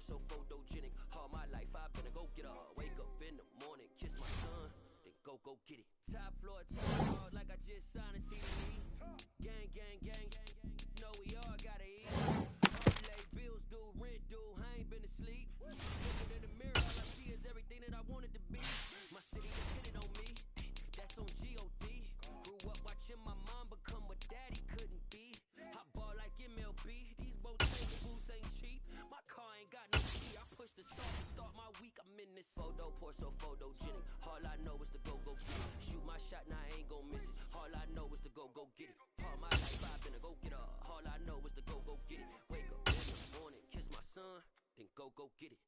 so photogenic. All my life I've been a go-getter. Wake up in the morning, kiss my son, then go get it. Top floor, top hard, like I just signed a TV. Gang, gang, gang, gang, gang. Know we all gotta eat. Lay bills due, rent due, I ain't been asleep. Looking in the mirror, all I see is everything that I wanted to be. My city depended on me, that's on G.O.D. Grew up watching my mom become what daddy couldn't be. I ball like MLB, these both boots ain't cheap. My car ain't got no key, I push the start my week. I'm in this photo, pour so photogenic. All I know is to go get it. Shoot my shot, now I ain't gon' miss it. All I know is to go get it. All my life I've been a go-getter. All I know is to go get it. Wake up in the morning, kiss my son, then go get it.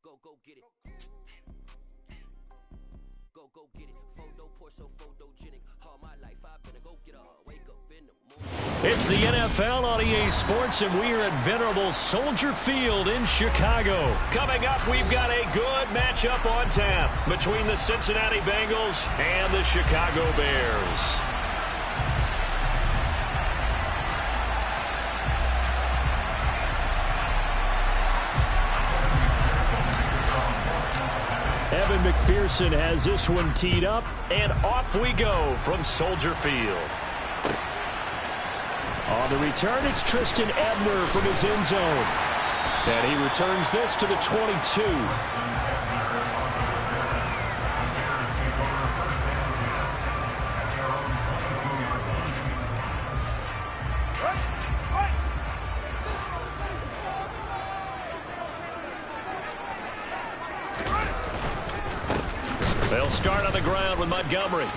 Go get it. Go get it. Photo, pour so photogenic. All my life I've been a go-getter. Wake up in the morning. It's the NFL on EA Sports, and we are at venerable Soldier Field in Chicago. Coming up, we've got a good matchup on tap between the Cincinnati Bengals and the Chicago Bears. Evan McPherson has this one teed up, and off we go from Soldier Field. On the return, it's Tristan Ebner from his end zone. And he returns this to the 22. They'll start on the ground with Montgomery.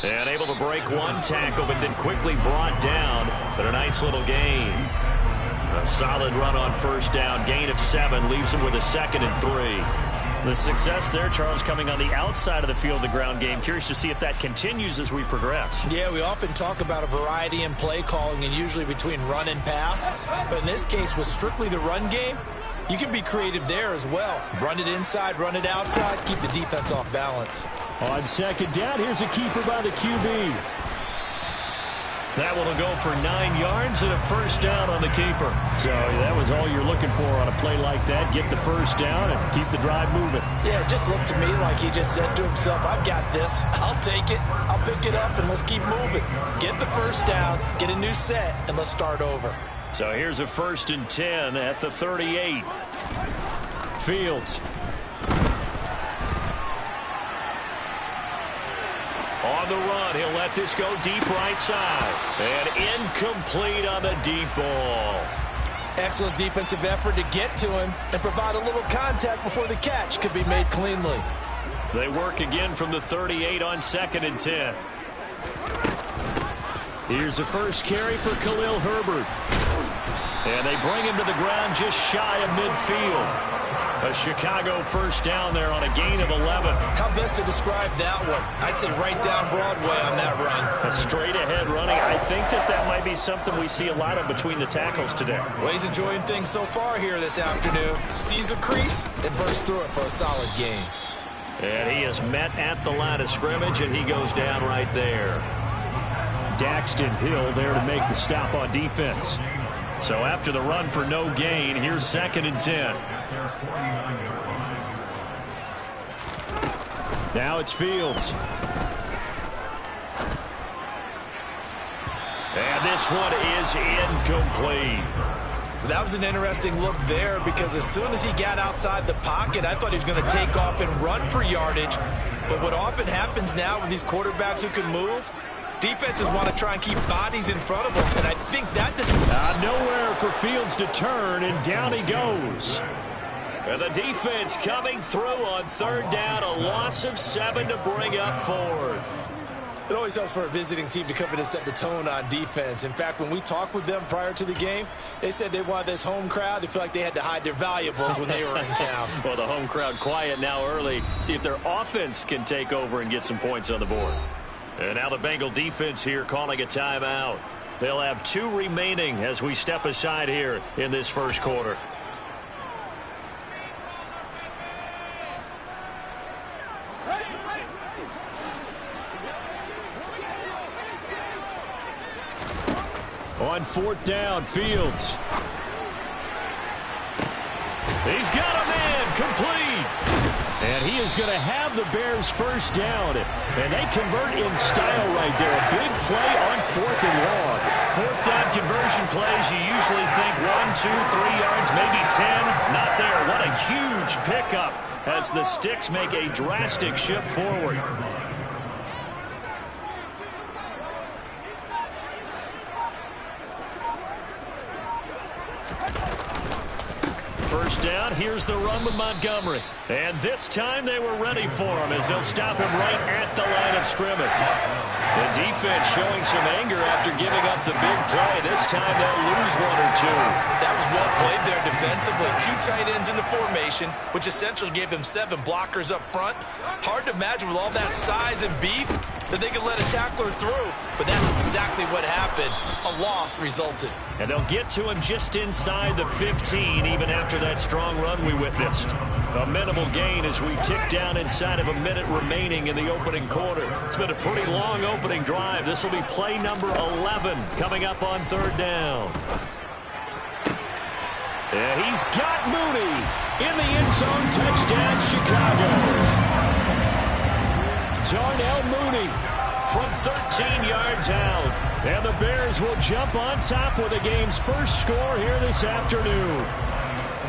And able to break one tackle, but then quickly brought down. But a nice little gain. A solid run on first down. Gain of 7 leaves him with a 2nd and 3. The success there, Charles, coming on the outside of the field, the ground game. Curious to see if that continues as we progress. Yeah, we often talk about a variety in play calling and usually between run and pass. But in this case, with strictly the run game, you can be creative there as well. Run it inside, run it outside, keep the defense off balance. On second down, here's a keeper by the QB. That one will go for 9 yards and a first down on the keeper. So that was all you're looking for on a play like that. Get the first down and keep the drive moving. Yeah, it just looked to me like he just said to himself, I've got this. I'll take it. I'll pick it up, and let's keep moving. Get the first down, get a new set, and let's start over. So here's a 1st and 10 at the 38. Fields. On the run, he'll let this go deep right side. And incomplete on the deep ball. Excellent defensive effort to get to him and provide a little contact before the catch could be made cleanly. They work again from the 38 on 2nd and 10. Here's the first carry for Khalil Herbert. And they bring him to the ground just shy of midfield. A Chicago first down there on a gain of 11. How best to describe that one? I'd say right down Broadway on that run. A straight ahead running. I think that might be something we see a lot of between the tackles today. Well, he's enjoying things so far here this afternoon. Sees a crease and bursts through it for a solid gain. And he is met at the line of scrimmage, and he goes down right there. Daxton Hill there to make the stop on defense. So after the run for no gain, here's 2nd and 10. Now it's Fields. And this one is incomplete. That was an interesting look there because as soon as he got outside the pocket, I thought he was going to take off and run for yardage. But what often happens now with these quarterbacks who can move, defenses want to try and keep bodies in front of them, and I think that nowhere for Fields to turn, and down he goes. And the defense coming through on 3rd down, a loss of 7 to bring up 4th. It always helps for a visiting team to come in and set the tone on defense. In fact, when we talked with them prior to the game, they said they wanted this home crowd to feel like they had to hide their valuables when they were in town. Well, the home crowd quiet now early. See if their offense can take over and get some points on the board. And now the Bengal defense here calling a timeout. They'll have 2 remaining as we step aside here in this first quarter. On 4th down, Fields. He's got a man complete. And he is going to have the Bears first down. And they convert in style right there. A big play on 4th and long. 4th down conversion plays, you usually think 1, 2, 3 yards, maybe 10. Not there. What a huge pickup as the Sticks make a drastic shift forward. First down, here's the run with Montgomery. And this time they were ready for him as they'll stop him right at the line of scrimmage. The defense showing some anger after giving up the big play. This time they'll lose 1 or 2. That was well played there defensively. 2 tight ends in the formation, which essentially gave them 7 blockers up front. Hard to imagine with all that size and beef that they could let a tackler through. But that's exactly what happened. A loss resulted. And they'll get to him just inside the 15, even after that strong run we witnessed. A minimal gain as we tick down inside of a minute remaining in the opening quarter. It's been a pretty long opening drive. This will be play number 11 coming up on 3rd down. And he's got Mooney in the end zone. Touchdown, Chicago. Darnell Mooney from 13 yards out. And the Bears will jump on top with the game's first score here this afternoon.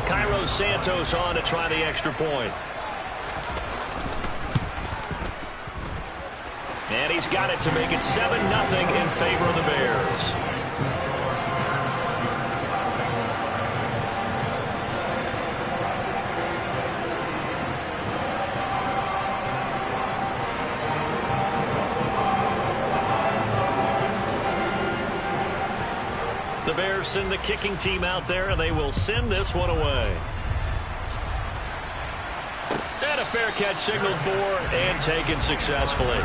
Cairo Santos on to try the extra point. And he's got it to make it 7-0 in favor of the Bears. The Bears send the kicking team out there, and they will send this one away. And a fair catch signaled for and taken successfully.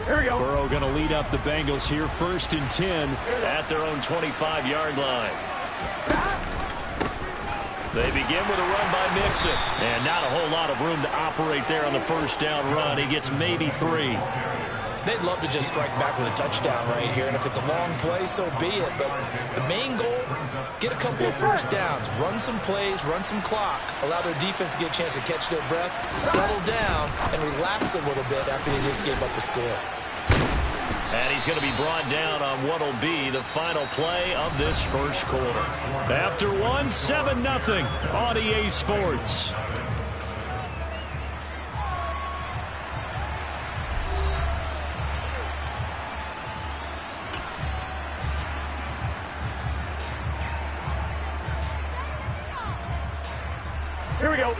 Here we go. Burrow going to lead up the Bengals here, 1st and 10 at their own 25-yard line. They begin with a run by Mixon. And not a whole lot of room to operate there on the first down run. He gets maybe 3. They'd love to just strike back with a touchdown right here. And if it's a long play, so be it. But the main goal, get a couple of first downs. Run some plays, run some clock. Allow their defense to get a chance to catch their breath, settle down, and relax a little bit after they just gave up a score. And he's going to be brought down on what will be the final play of this first quarter. After 1, 7-0 on EA Sports. Here we go.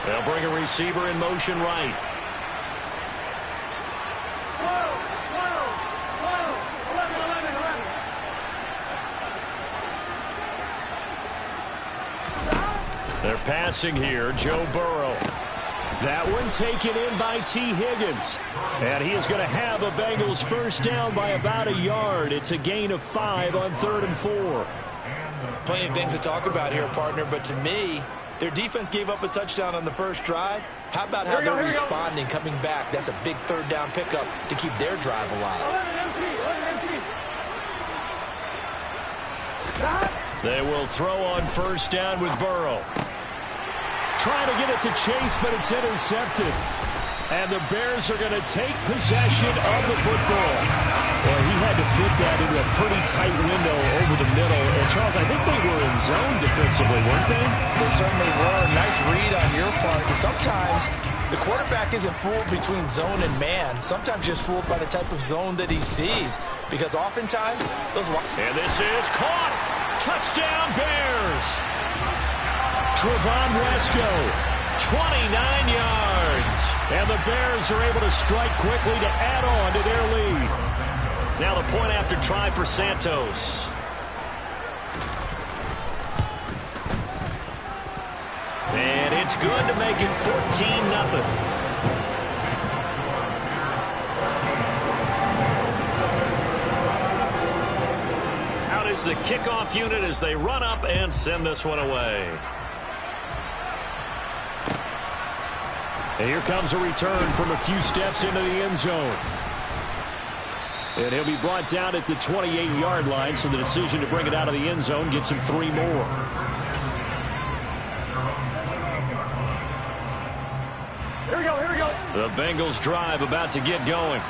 They'll bring a receiver in motion right. They're passing here, Joe Burrow. That one taken in by T. Higgins. And he is going to have a Bengals first down by about a yard. It's a gain of 5 on 3rd and 4. Plenty of things to talk about here, partner, but to me, their defense gave up a touchdown on the first drive. How about how they're responding, coming back? That's a big 3rd down pickup to keep their drive alive. They will throw on first down with Burrow. Trying to get it to Chase, but it's intercepted. And the Bears are going to take possession of the football. Well, he had to fit that into a pretty tight window over the middle. And, Charles, I think they were in zone defensively, weren't they? They certainly were. Nice read on your part. And sometimes the quarterback isn't fooled between zone and man. Sometimes just fooled by the type of zone that he sees. Because oftentimes, those... And this is caught. Touchdown, Bears. Trevon Wesco, 29 yards. And the Bears are able to strike quickly to add on to their lead. Now the point after try for Santos. And it's good to make it 14-0. comes the kickoff unit as they run up and send this one away. And here comes a return from a few steps into the end zone. And he'll be brought down at the 28-yard line, so the decision to bring it out of the end zone gets him 3 more. Here we go. The Bengals drive about to get going.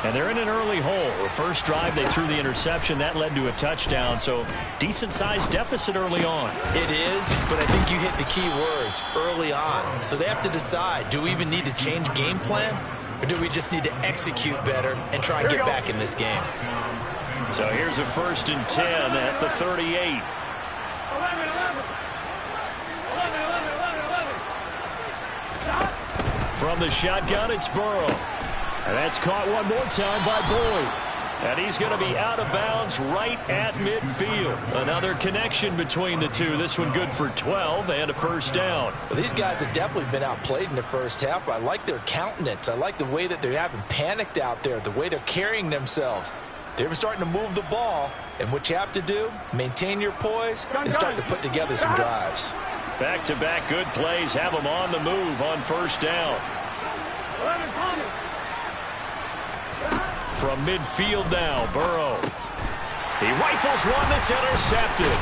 And they're in an early hole. The first drive, they threw the interception. That led to a touchdown, so decent-sized deficit early on. It is, but I think you hit the key words, early on. So they have to decide, do we even need to change game plan? Or do we just need to execute better and try and get back in this game? So here's a 1st and 10 at the 38. From the shotgun, it's Burrow. And that's caught one more time by Boyd. And he's going to be out of bounds right at midfield. Another connection between the two. This one good for 12 and a 1st down. Well, these guys have definitely been outplayed in the first half. I like their countenance. I like the way that they're having panicked out there, the way they're carrying themselves. They're starting to move the ball, and what you have to do, maintain your poise and start to put together some drives. Back-to-back good plays have them on the move on 1st down. From midfield now, Burrow. He rifles one that's intercepted.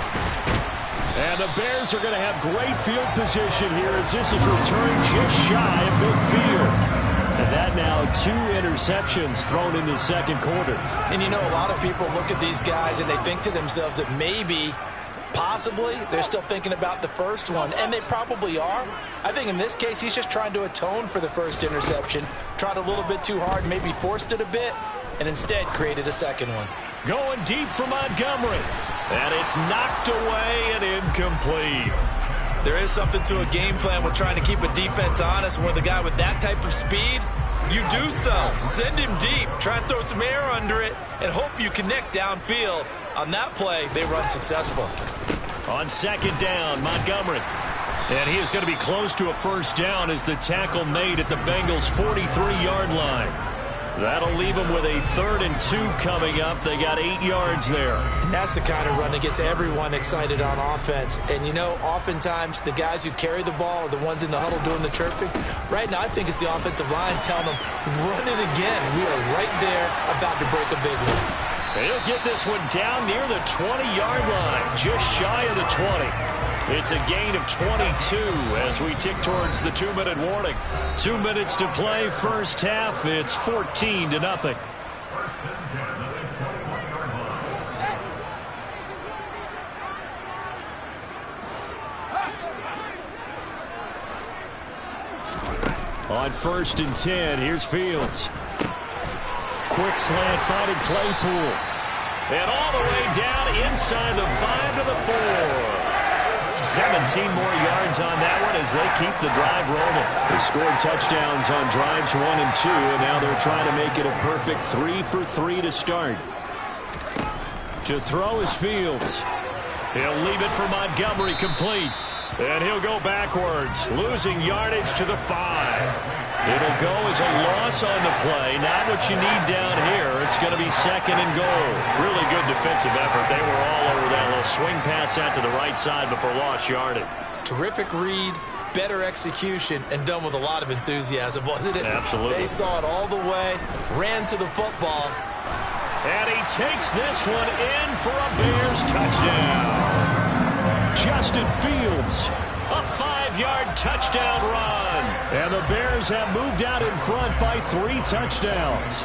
And the Bears are going to have great field position here as this is returned just shy of midfield. And that now 2 interceptions thrown in the second quarter. And you know, a lot of people look at these guys and they think to themselves that maybe, possibly, they're still thinking about the first one. And they probably are. I think in this case, he's just trying to atone for the first interception. Tried a little bit too hard, maybe forced it a bit, and instead created a second one. Going deep for Montgomery. And it's knocked away and incomplete. There is something to a game plan with trying to keep a defense honest. With a guy with that type of speed, you do so. Send him deep. Try and throw some air under it and hope you connect downfield. On that play, they run successful. On 2nd down, Montgomery. And he is going to be close to a 1st down as the tackle made at the Bengals' 43-yard line. That'll leave them with a 3rd and 2 coming up. They got 8 yards there. And that's the kind of run that gets everyone excited on offense. And, you know, oftentimes the guys who carry the ball are the ones in the huddle doing the chirping. Right now, I think it's the offensive line telling them, run it again. We are right there about to break a big one. He'll get this one down near the 20-yard line, just shy of the 20. It's a gain of 22 as we tick towards the 2-minute warning. 2 minutes to play, first half. It's 14-0. On 1st and 10, here's Fields. Quick slant finding Claypool. And all the way down inside the 5 to the 4. 17 more yards on that one as they keep the drive rolling. They scored touchdowns on drives 1 and 2, and now they're trying to make it a perfect 3 for 3 to start. To throw is Fields. He'll leave it for Montgomery complete. And he'll go backwards, losing yardage to the 5. It'll go as a loss on the play. Not what you need down here. It's going to be 2nd and goal. Really good defensive effort. They were all over that little swing pass out to the right side before lost yardage. Terrific read, better execution, and done with a lot of enthusiasm, wasn't it? Absolutely. They saw it all the way, ran to the football. And he takes this one in for a Bears touchdown. Justin Fields, a 5-yard touchdown run. And the Bears have moved out in front by 3 touchdowns.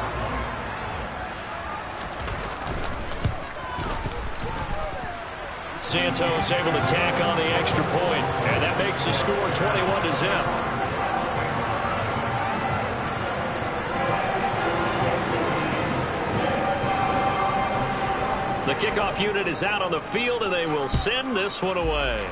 Santos able to tack on the extra point, and that makes the score 21-0. The kickoff unit is out on the field, and they will send this one away.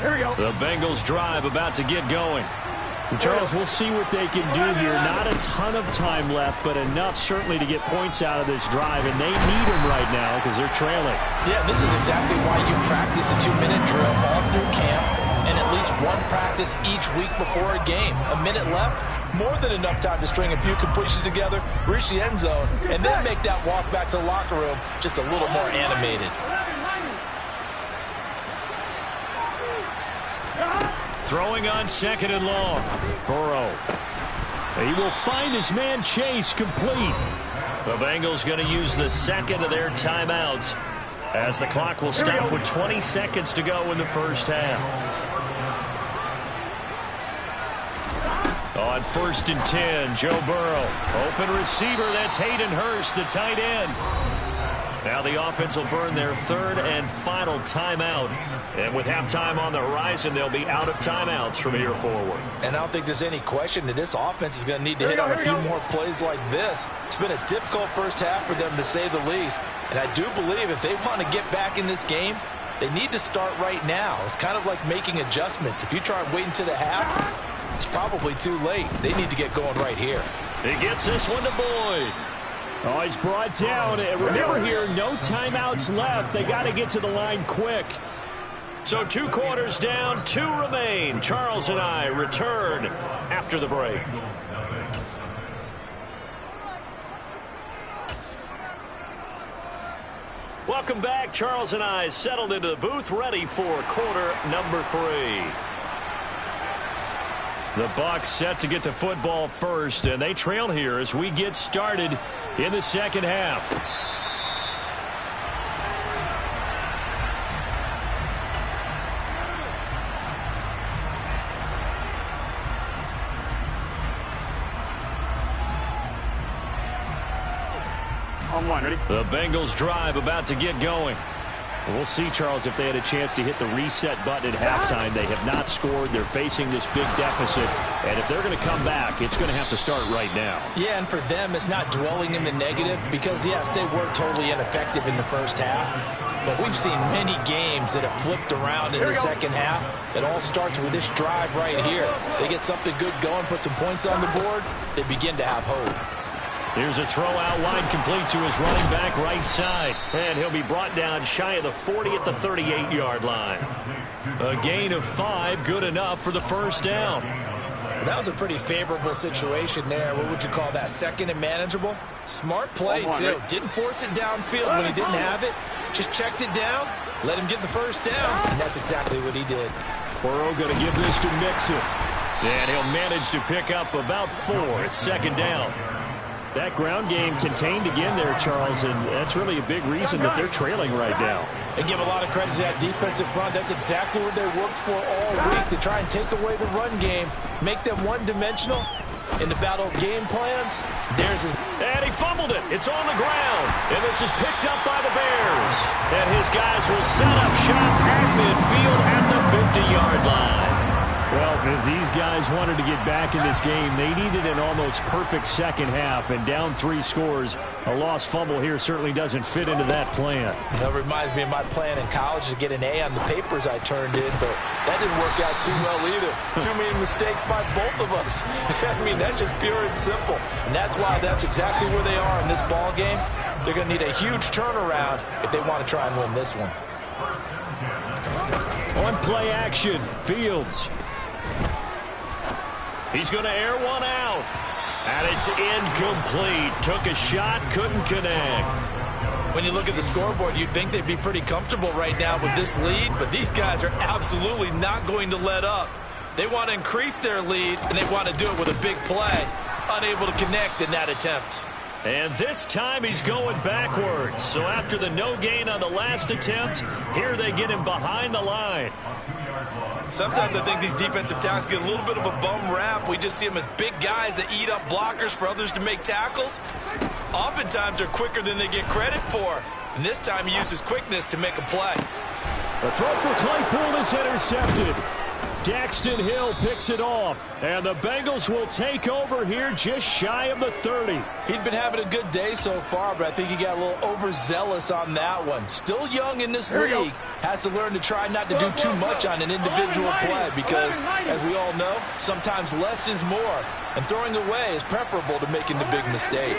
Here we go. The Bengals drive about to get going. Charles, we'll see what they can do here. Not a ton of time left, but enough certainly to get points out of this drive, and they need them right now because they're trailing. Yeah, this is exactly why you practice a 2-minute drill all through camp and at least one practice each week before a game. A minute left, more than enough time to string a few completions together, reach the end zone, and then make that walk back to the locker room just a little more animated. Throwing on 2nd and long. Burrow. He will find his man Chase complete. The Bengals going to use the second of their timeouts as the clock will stop with 20 seconds to go in the first half. On 1st and 10, Joe Burrow. Open receiver, that's Hayden Hurst, the tight end. Now the offense will burn their 3rd and final timeout. And with halftime on the horizon, they'll be out of timeouts from here forward. And I don't think there's any question that this offense is going to need to hit on a few more plays like this. It's been a difficult first half for them, to say the least. And I do believe if they want to get back in this game, they need to start right now. It's kind of like making adjustments. If you try and wait until the half, it's probably too late. They need to get going right here. He gets this one to Boyd. Oh, he's brought down. Remember here, no timeouts left. They got to get to the line quick. So 2 quarters down, 2 remain. Charles and I return after the break. Welcome back. Charles and I settled into the booth, ready for quarter number 3. The Bucs set to get the football first, and they trail here as we get started in the second half. On one, ready? The Bengals drive about to get going. We'll see, Charles, if they had a chance to hit the reset button at halftime. They have not scored. They're facing this big deficit. And if they're going to come back, it's going to have to start right now. Yeah, and for them, it's not dwelling in the negative because, yes, they were totally ineffective in the first half. But we've seen many games that have flipped around in the second half. It all starts with this drive right here. They get something good going, put some points on the board, they begin to have hope. Here's a throw out wide, complete to his running back right side. And he'll be brought down shy of the 40 at the 38-yard line. A gain of 5, good enough for the first down. That was a pretty favorable situation there. What would you call that? 2nd and manageable? Smart play, too. Didn't force it downfield when he didn't have it. Just checked it down, let him get the first down, and that's exactly what he did. Burrow going to give this to Mixon. And he'll manage to pick up about 4 at 2nd down. That ground game contained again there, Charles, and that's really a big reason that they're trailing right now. They give a lot of credit to that defensive front. That's exactly what they worked for all week, to try and take away the run game, make them one-dimensional in the battle game plans. And he fumbled it. It's on the ground. And this is picked up by the Bears. And his guys will set up shop at midfield at the 50-yard line. Well, if these guys wanted to get back in this game, they needed an almost perfect second half, and down 3 scores. A lost fumble here certainly doesn't fit into that plan. That reminds me of my plan in college to get an A on the papers I turned in, but that didn't work out too well either. Too many mistakes by both of us. I mean, that's just pure and simple. And that's why that's exactly where they are in this ball game. They're going to need a huge turnaround if they want to try and win this one. On play action, Fields. He's going to air one out. And it's incomplete. Took a shot, couldn't connect. When you look at the scoreboard, you'd think they'd be pretty comfortable right now with this lead, but these guys are absolutely not going to let up. They want to increase their lead, and they want to do it with a big play. Unable to connect in that attempt. And this time he's going backwards. So after the no gain on the last attempt, here they get him behind the line. Sometimes I think these defensive tackles get a little bit of a bum rap. We just see them as big guys that eat up blockers for others to make tackles. Oftentimes they're quicker than they get credit for. And this time he uses quickness to make a play. The throw for Claypool is intercepted. Daxton Hill picks it off, and the Bengals will take over here just shy of the 30. He'd been having a good day so far, but I think he got a little overzealous on that one. Still young in this league. Has to learn to try not to do too much on an individual play because, as we all know, sometimes less is more. And throwing away is preferable to making the big mistake.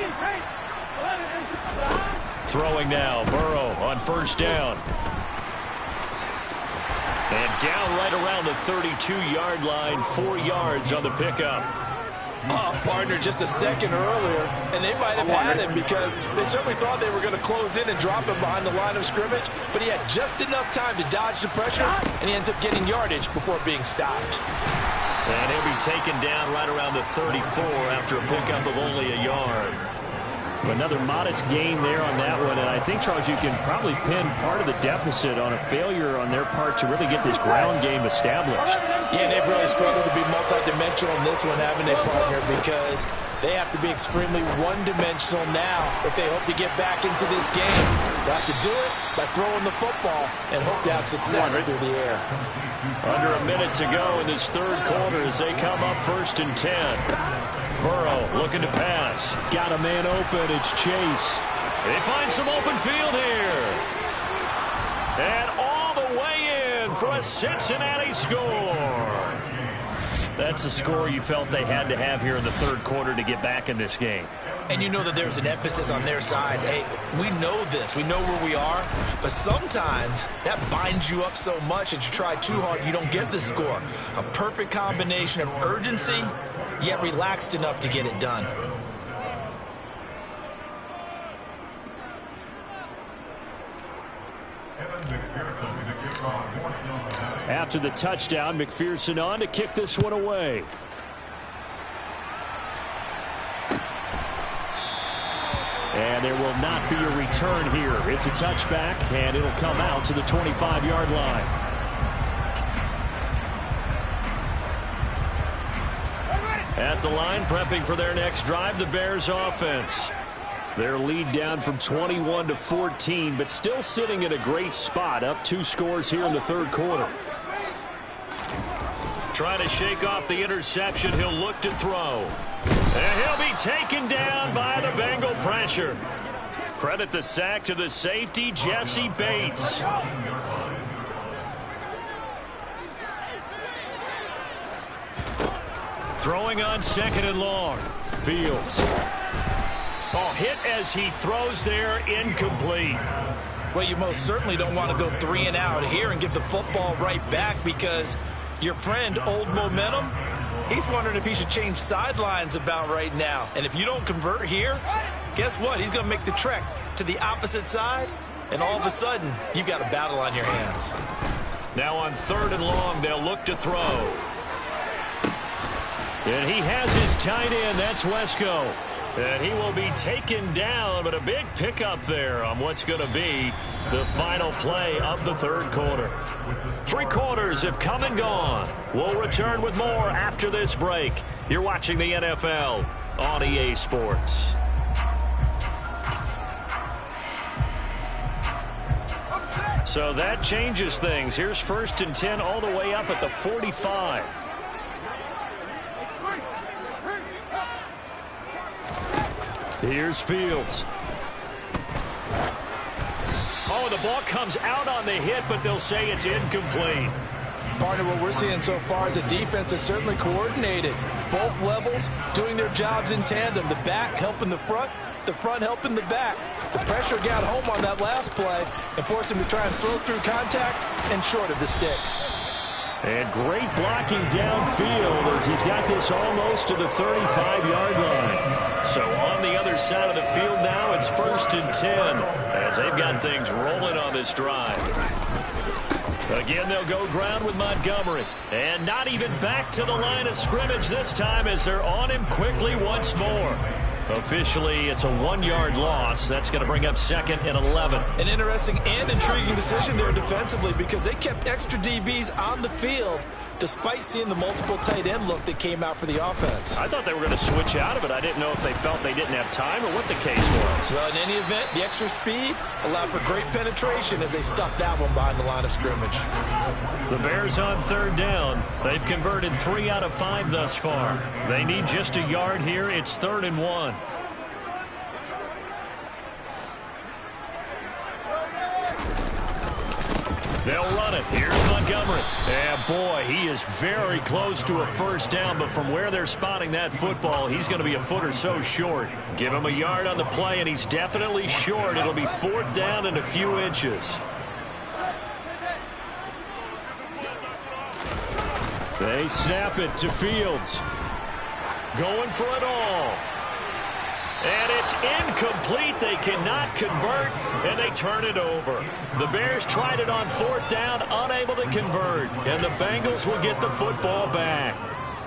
Throwing now, Burrow on first down. And down right around the 32-yard line, 4 yards on the pickup. Partner just a second earlier, and they might have had him because they certainly thought they were going to close in and drop him behind the line of scrimmage, but he had just enough time to dodge the pressure, and he ends up getting yardage before being stopped. And he'll be taken down right around the 34 after a pickup of only a yard. Another modest gain there on that one, and I think, Charles, you can probably pin part of the deficit on a failure on their part to really get this ground game established. Yeah, they've really struggled to be multidimensional in this one, haven't they, partner, because they have to be extremely one-dimensional now if they hope to get back into this game. They have to do it by throwing the football and hope to have success through the air. Under a minute to go in this third quarter as they come up 1st and 10. Burrow looking to pass. Got a man open. It's Chase. They find some open field here. And all the way in for a Cincinnati score. That's a score you felt they had to have here in the third quarter to get back in this game. And you know that there's an emphasis on their side. Hey, we know this. We know where we are. But sometimes that binds you up so much that you try too hard, you don't get the score. A perfect combination of urgency, yet relaxed enough to get it done. After the touchdown, McPherson on to kick this one away. And there will not be a return here. It's a touchback, and it'll come out to the 25-yard line. At the line, prepping for their next drive, the Bears offense. Their lead down from 21 to 14, but still sitting in a great spot, up 2 scores here in the third quarter. Trying to shake off the interception, he'll look to throw. And he'll be taken down by the Bengal pressure. Credit the sack to the safety, Jesse Bates. Throwing on 2nd and long. Fields. Oh, hit as he throws there, incomplete. Well, you most certainly don't want to go 3 and out here and give the football right back because your friend, Old Momentum, he's wondering if he should change sidelines about right now. And if you don't convert here, guess what? He's going to make the trek to the opposite side, and all of a sudden, you've got a battle on your hands. Now on 3rd and long, they'll look to throw. And he has his tight end. That's Wesco. And he will be taken down, but a big pickup there on what's going to be the final play of the third quarter. 3 quarters have come and gone. We'll return with more after this break. You're watching the NFL on EA Sports. So that changes things. Here's 1st and 10 all the way up at the 45. Here's Fields. Oh, the ball comes out on the hit, but they'll say it's incomplete. Partner, what we're seeing so far is a defense that's certainly coordinated. Both levels doing their jobs in tandem. The back helping the front helping the back. The pressure got home on that last play and forced him to try and throw through contact and short of the sticks. And great blocking downfield as he's got this almost to the 35-yard line. So on the other side of the field now, it's 1st and 10 as they've got things rolling on this drive. Again, they'll go ground with Montgomery. And not even back to the line of scrimmage this time as they're on him quickly once more. Officially, it's a 1-yard loss. That's going to bring up 2nd and 11. An interesting and intriguing decision there defensively because they kept extra DBs on the field despite seeing the multiple tight end look that came out for the offense. I thought they were going to switch out of it. I didn't know if they felt they didn't have time or what the case was. Well, in any event, the extra speed allowed for great penetration as they stuffed that one behind the line of scrimmage. The Bears on third down. They've converted 3 out of 5 thus far. They need just a yard here. It's 3rd and 1. They'll run it. Here's Montgomery. Yeah, boy, he is very close to a first down, but from where they're spotting that football, he's going to be a foot or so short. Give him a yard on the play, and he's definitely short. It'll be 4th down and a few inches. They snap it to Fields. Going for it all. And it's incomplete. They cannot convert, and they turn it over. The Bears tried it on 4th down, unable to convert, and the Bengals will get the football back.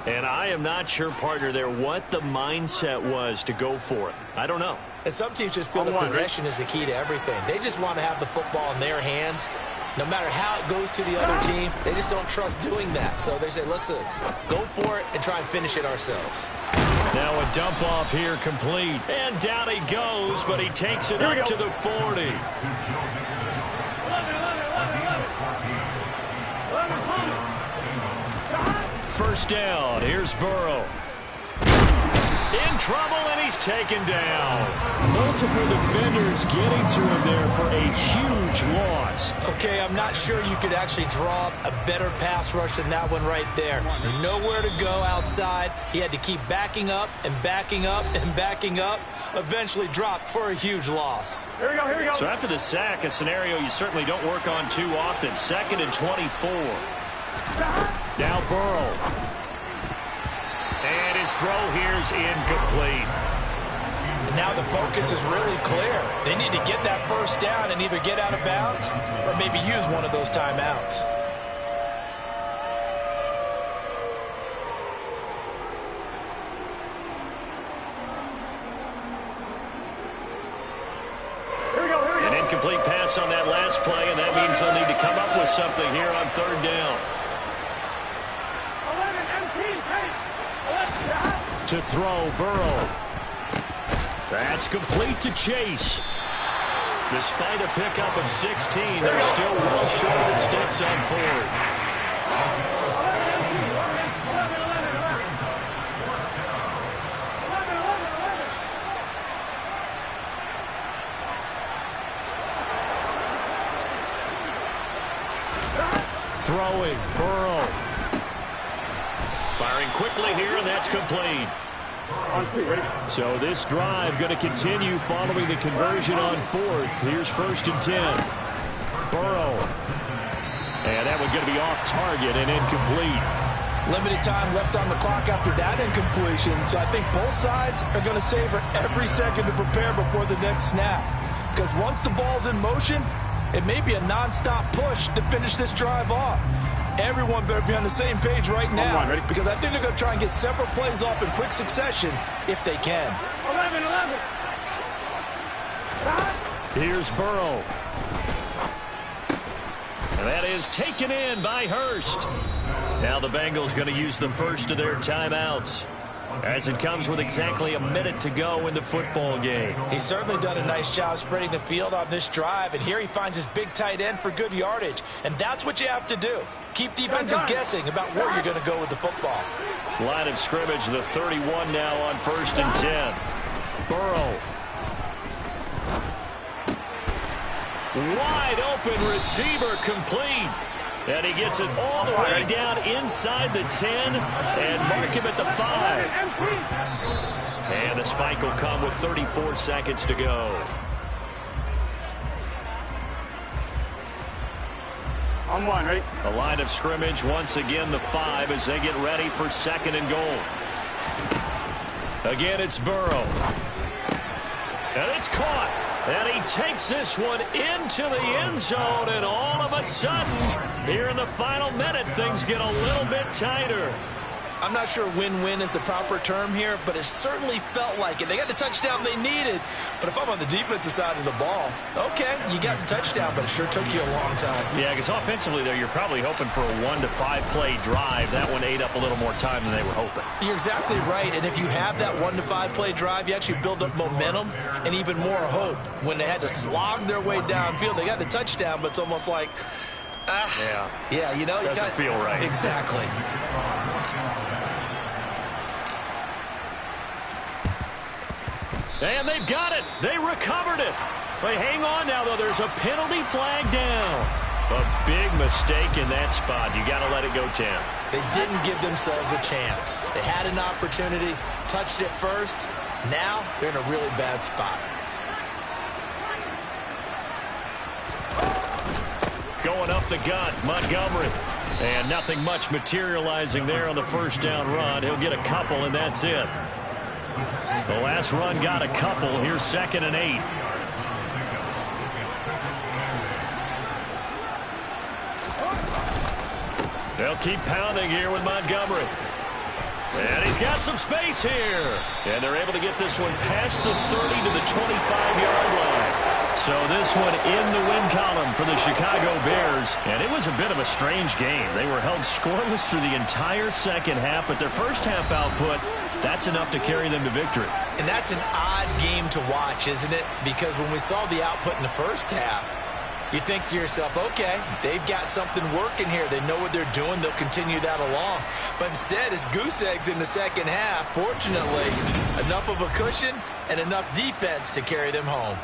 And I am not sure, partner, there what the mindset was to go for it. I don't know. And some teams just feel that possession is the key to everything. They just want to have the football in their hands. No matter how it goes to the other team, they just don't trust doing that. So they say, let's go for it and try and finish it ourselves. Now a dump off here complete. And down he goes, but he takes it up to the 40. First down. Here's Burrow. In trouble, and he's taken down. Multiple defenders getting to him there for a huge loss. Okay, I'm not sure you could actually draw up a better pass rush than that one right there. Nowhere to go outside. He had to keep backing up and backing up and backing up. Eventually dropped for a huge loss. Here we go, here we go. So after the sack, a scenario you certainly don't work on too often. 2nd and 24. Now Burrow. And his throw here's incomplete. And now the focus is really clear. They need to get that first down and either get out of bounds or maybe use one of those timeouts. Here we go, here we go. An incomplete pass on that last play, and that means they'll need to come up with something here on 3rd down. 11, empty, take. To throw, Burrow. That's complete to Chase. Despite a pickup of 16, they're still well short of the sticks on 4th. Throwing, Burrow. Firing quickly here, and that's complete. So this drive going to continue following the conversion on 4th. Here's 1st and 10. Burrow. And that one going to be off target and incomplete. Limited time left on the clock after that incompletion, so I think both sides are going to savor every second to prepare before the next snap. Because once the ball's in motion, it may be a non-stop push to finish this drive off. Everyone better be on the same page right now, because I think they're going to try and get several plays off in quick succession if they can. 11. Here's Burrow. And that is taken in by Hurst. Now the Bengals going to use the first of their timeouts, as it comes with exactly a minute to go in the football game. He's certainly done a nice job spreading the field on this drive, and here he finds his big tight end for good yardage. And that's what you have to do. Keep defenses guessing about where you're going to go with the football. Line of scrimmage, the 31 now on 1st and 10. Burrow. Wide open receiver complete. And he gets it all the way down inside the 10 and mark him at the 5. And the spike will come with 34 seconds to go. On 1, ready? The line of scrimmage, once again the 5 as they get ready for 2nd and goal. Again, it's Burrow. And it's caught. And he takes this one into the end zone, and all of a sudden, here in the final minute, things get a little bit tighter. I'm not sure win-win is the proper term here, but it certainly felt like it. They got the touchdown they needed, but if I'm on the defensive side of the ball, okay, you got the touchdown, but it sure took you a long time. Yeah, because offensively, though, you're probably hoping for a 1 to 5 play drive. That one ate up a little more time than they were hoping. You're exactly right, and if you have that 1 to 5 play drive, you actually build up momentum and even more hope. When they had to slog their way downfield, they got the touchdown, but it's almost like, Yeah, you know. Doesn't feel right. Exactly. And they've got it. They recovered it. But hang on now, though. There's a penalty flag down. A big mistake in that spot. You got to let it go 10. They didn't give themselves a chance. They had an opportunity, touched it first. Now they're in a really bad spot. Going up the gut, Montgomery. And nothing much materializing there on the first down run. He'll get a couple, and that's it. The last run got a couple. Here's 2nd and 8. They'll keep pounding here with Montgomery. And he's got some space here. And they're able to get this one past the 30 to the 25-yard line. So this one in the win column for the Chicago Bears. And it was a bit of a strange game. They were held scoreless through the entire second half, but their first half output, that's enough to carry them to victory. And that's an odd game to watch, isn't it? Because when we saw the output in the first half, you think to yourself, okay, they've got something working here. They know what they're doing. They'll continue that along. But instead, it's goose eggs in the second half. Fortunately, enough of a cushion and enough defense to carry them home.